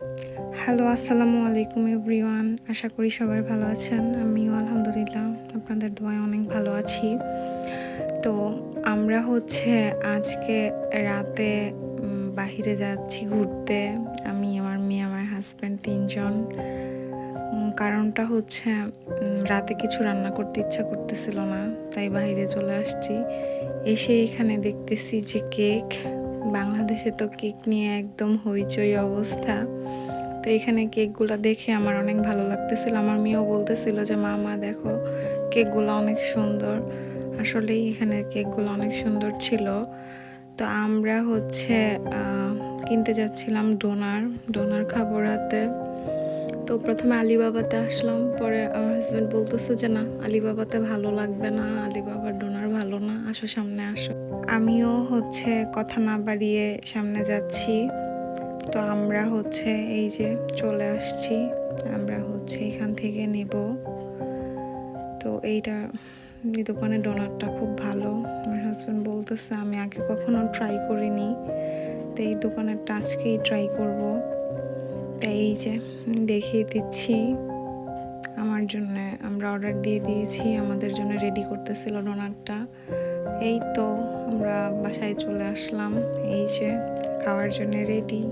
Hello, আসসালামু আলাইকুম everyone. আশা করি সবাই ভালো আছেন। আমিও আলহামদুলিল্লাহ আপনাদের দোয়ায় অনেক ভালো আছি। তো আমরা আজকে রাতে বাহিরে যাচ্ছি ঘুরতে। আমি, আমার মেয়ে, আমার হাসব্যান্ড ৩ জন। কারণটা রাতে কিছু রান্না করতে ইচ্ছা করতেছিল না, তাই বাহিরে চলে আসছি। এসে এখানে দেখতেছি যে কেক, বাংলাদেশে তো কেক নিয়ে একদম হইচই অবস্থা। তো এখানে কেকগুলো দেখে আমার অনেক ভালো লাগতেছিল। আমার মেয়েও বলতেছিল যে মামা দেখো কেকগুলো অনেক সুন্দর। আসলেই এখানের কেকগুলো অনেক সুন্দর ছিল। তো আমরা কিনতে যাচ্ছিলাম ডোনার খাবো রাতে। তো প্রথমে আলিবাবাতে আসলাম, পরে আমার হাজব্যান্ড বলতেছে যে না, আলিবাবাতে ভালো লাগবে না, আলিবাবার ডোনার ভালো না, আসো সামনে আসো। আমিও কথা না বাড়িয়ে সামনে যাচ্ছি। তো আমরা এই যে চলে আসছি, আমরা এখান থেকে নেব। তো এই দোকানের ডোনারটা খুব ভালো। আমার হাজব্যান্ড বলতেছে আমি আগে কখনো ট্রাই করিনি, তো এই দোকানেরটা আজকেই ট্রাই করব। তাই এই যে দেখিয়ে দিচ্ছি। আমার জন্য আমরা অর্ডার দিয়ে দিয়েছি, আমাদের জন্য রেডি করতেছিল ডোনারটা। এই তো আমরা বাসায় চলে আসলাম, এই যে খাওয়ার জন্য রেডি।